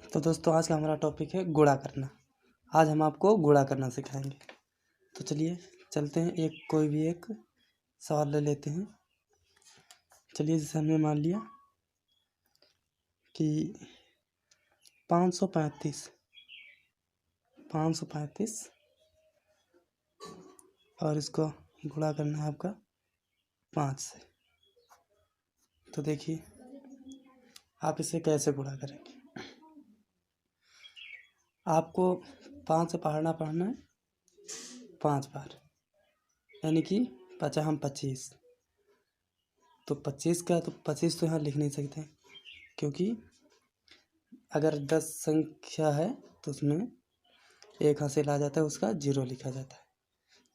तो दोस्तों आज का हमारा टॉपिक है गुणा करना। आज हम आपको गुणा करना सिखाएंगे। तो चलिए चलते हैं, कोई भी एक सवाल ले लेते हैं। चलिए जैसे हमने मान लिया कि 535 और इसको गुणा करना है आपका 5 से। तो देखिए आप इसे कैसे गुणा करेंगे। आपको 5 से पढ़ना है 5 बार, यानी कि 25। तो 25 का तो 25 तो यहाँ लिख नहीं सकते, क्योंकि अगर 10 संख्या है तो उसमें एक हासिल आ जाता है, उसका 0 लिखा जाता है।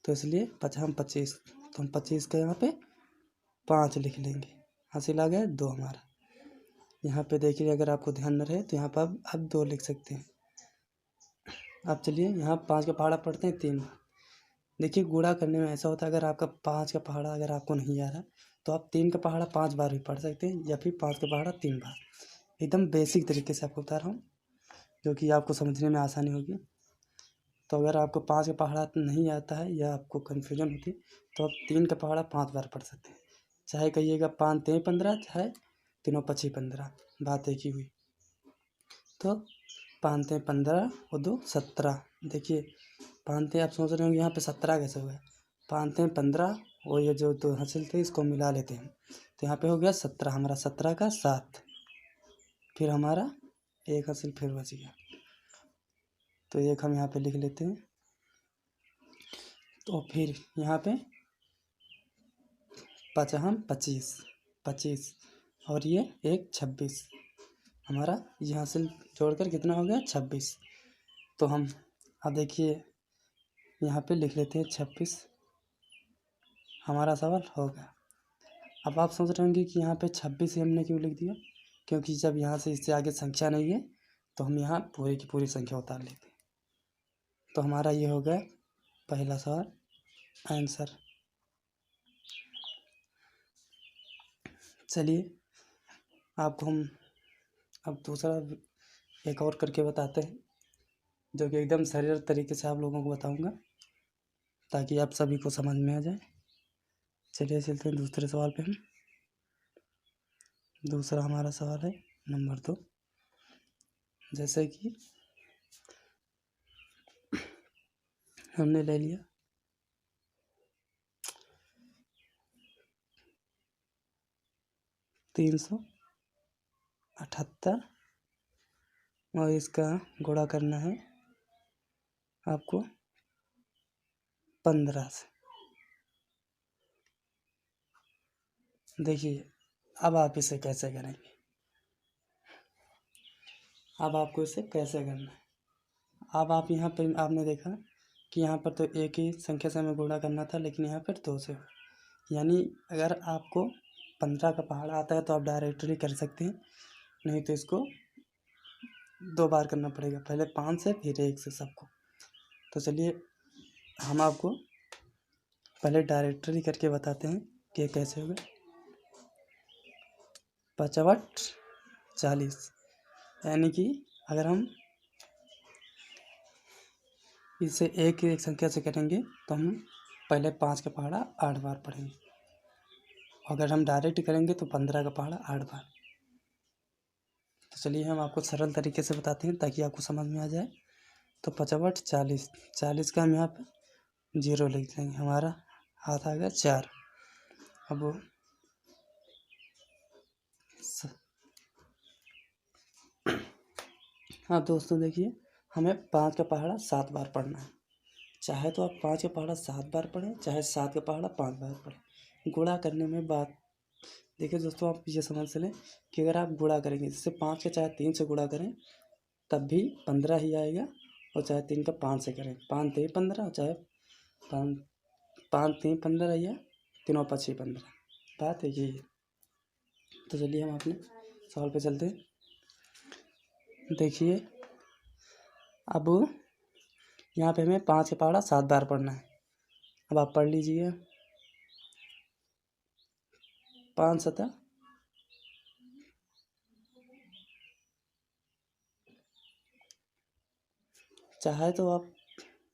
तो इसलिए 25, तो हम 25 का यहाँ पे 5 लिख लेंगे, हासिल आ गया 2 हमारा। यहाँ पे देखिए अगर आपको ध्यान न रहे तो यहाँ पर आप 2 लिख सकते हैं। अब चलिए यहाँ 5 का पहाड़ा पढ़ते हैं 3 बार। देखिए गुणा करने में ऐसा होता है, अगर आपका 5 का पहाड़ा अगर आपको नहीं आ रहा तो आप 3 का पहाड़ा 5 बार भी पढ़ सकते हैं, या फिर 5 का पहाड़ा 3 बार। एकदम बेसिक तरीके से आपको बता रहा हूँ, जो कि आपको समझने में आसानी होगी। तो अगर आपको 5 का पहाड़ा नहीं आता है या आपको कन्फ्यूजन होती है तो आप 3 का पहाड़ा 5 बार पढ़ सकते हैं। चाहे कहिएगा 5 3 15, चाहे 3 5 15, बात एक ही हुई। तो 5 3 15 और 2 17। देखिए 5 3, आप सोच रहे होंगे यहाँ पे 17 कैसे हो गया। 5 3 15 और ये जो 2 हासिल थे इसको मिला लेते हैं, तो यहाँ पे हो गया 17 हमारा। 17 का 7, फिर हमारा एक हासिल फिर बच गया, तो एक हम यहाँ पे लिख लेते हैं। तो फिर यहाँ पे 25 और ये एक 26, हमारा ये हासिल जोड़कर कितना हो गया 26। तो हम अब देखिए यहाँ पे लिख लेते हैं 26, हमारा सवाल हो गया। अब आप सोच रहे होंगे कि यहाँ पे 26 ही हमने क्यों लिख दिया, क्योंकि जब यहाँ से इससे आगे संख्या नहीं है तो हम यहाँ पूरी की पूरी संख्या उतार लेते हैं। तो हमारा ये हो गया पहला सवाल आंसर। चलिए आपको हम अब दूसरा एक और करके बताते हैं, जो कि एकदम सरल तरीके से आप लोगों को बताऊंगा ताकि आप सभी को समझ में आ जाए। चलिए चलते हैं दूसरे सवाल पे। हम दूसरा हमारा सवाल है नंबर 2। जैसे कि हमने ले लिया 378 और इसका गुणा करना है आपको 15 से। देखिए अब आप इसे कैसे करेंगे, अब आपको इसे कैसे करना है। अब आप यहाँ पर आपने देखा कि यहाँ पर तो एक ही संख्या से हमें गुणा करना था, लेकिन यहाँ पर 2 से, यानी अगर आपको 15 का पहाड़ा आता है तो आप डायरेक्टली कर सकते हैं, नहीं तो इसको 2 बार करना पड़ेगा, पहले 5 से फिर 1 से सबको। तो चलिए हम आपको पहले डायरेक्टली करके बताते हैं कि कैसे होगा। 55 40, यानी कि अगर हम इसे एक संख्या से करेंगे तो हम पहले 5 का पहाड़ा 8 बार पढ़ेंगे, अगर हम डायरेक्ट करेंगे तो 15 का पहाड़ा 8 बार। तो चलिए हम आपको सरल तरीके से बताते हैं ताकि आपको समझ में आ जाए। तो 55 40 का हम यहाँ पे 0 लिख देंगे, हमारा हाथ आ गया 4। अब हाँ दोस्तों देखिए, हमें 5 का पहाड़ा 7 बार पढ़ना है। चाहे तो आप 5 का पहाड़ा 7 बार पढ़ें, चाहे 7 का पहाड़ा 5 बार पढ़ें। गुणा करने में बात देखिए दोस्तों, आप ये समझ लें कि अगर आप गुणा करेंगे जैसे 5 का चाहे 3 से गुणा करें तब भी 15 ही आएगा, और चाहे 3 का 5 से करें 5 3 15, चाहे 5 3 15 या 3 5 15, बात है यही है। तो चलिए हम अपने सवाल पे चलते हैं। देखिए अब यहाँ पे हमें 5 का पहाड़ा 7 बार पढ़ना है। अब आप पढ़ लीजिए 5 7 चाहे तो आप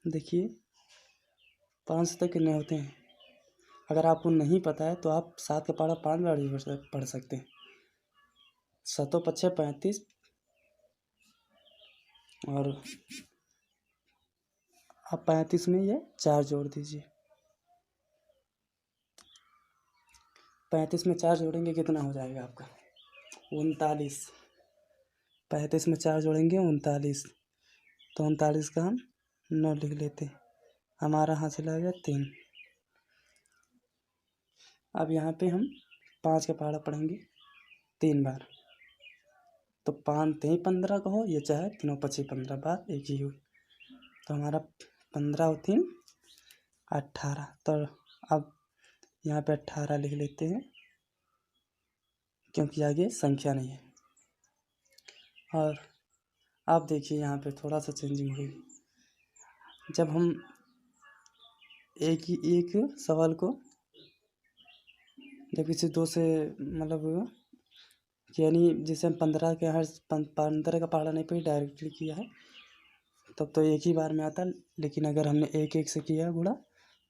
देखिए 5 तक कितने होते हैं। अगर आपको नहीं पता है तो आप 7 का पहाड़ा 5 बार भी पढ़ सकते हैं। 7 पच्छे 35 और आप 35 में ये 4 जोड़ दीजिए। 35 में 4 जोड़ेंगे कितना हो जाएगा आपका 39। 35 में 4 जोड़ेंगे 39, तो 39 का हम 9 लिख लेते हैं। हमारा हासिल आ गया 3। अब यहाँ पे हम 5 का पहाड़ा पढ़ेंगे 3 बार, तो 5 3 15 कहो, ये चाहे 3 5 15 बार एक ही हुई, तो हमारा 15 और 3 18। तो अब यहाँ पे 18 लिख लेते हैं क्योंकि आगे संख्या नहीं है। और आप देखिए यहाँ पे थोड़ा सा चेंजिंग हुई। जब हम एक सवाल को जब किसी 2 से मतलब यानी जैसे हम 15 के हर 15 का पहाड़ा नहीं पढ़ी डायरेक्टली किया है तब तो एक ही बार में आता, लेकिन अगर हमने एक एक से किया गुणा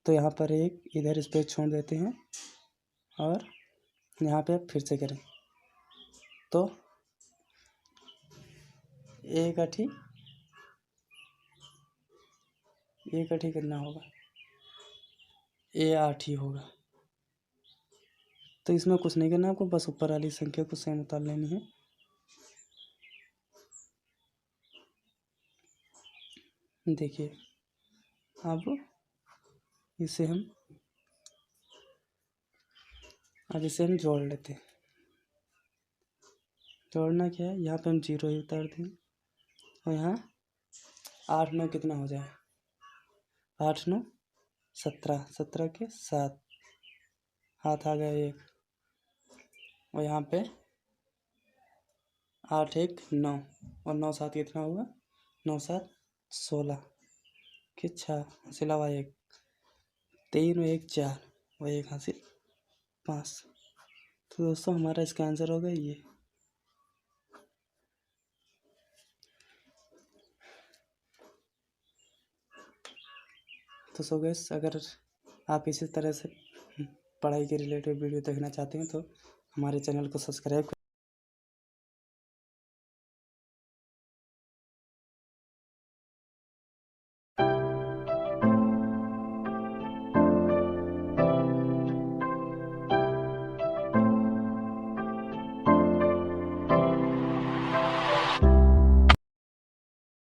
तो यहाँ पर एक इधर स्पेस छोड़ देते हैं और यहाँ पे फिर से करें तो एक अठी कितना होगा, ए 8 ही होगा। तो इसमें कुछ नहीं करना आपको, बस ऊपर वाली संख्या को सेम उतार लेनी है। देखिए अब इसे हम जोड़ लेते हैं। जोड़ना क्या है, यहाँ पे हम 0 ही उतार दें और यहाँ 8 9 कितना हो जाए 8 9 17, 17 के 7 हाथ आ गया 1, और यहाँ पे 8 1 9 और 9 7 कितना हुआ 9 7 16 के 6 हासिल हुआ 1, 3 और 1 4 और 1 हासिल 5। तो दोस्तों हमारा इसका आंसर होगा ये। तो सो गैस, अगर आप इसी तरह से पढ़ाई के रिलेटेड वीडियो देखना चाहते हैं तो हमारे चैनल को सब्सक्राइब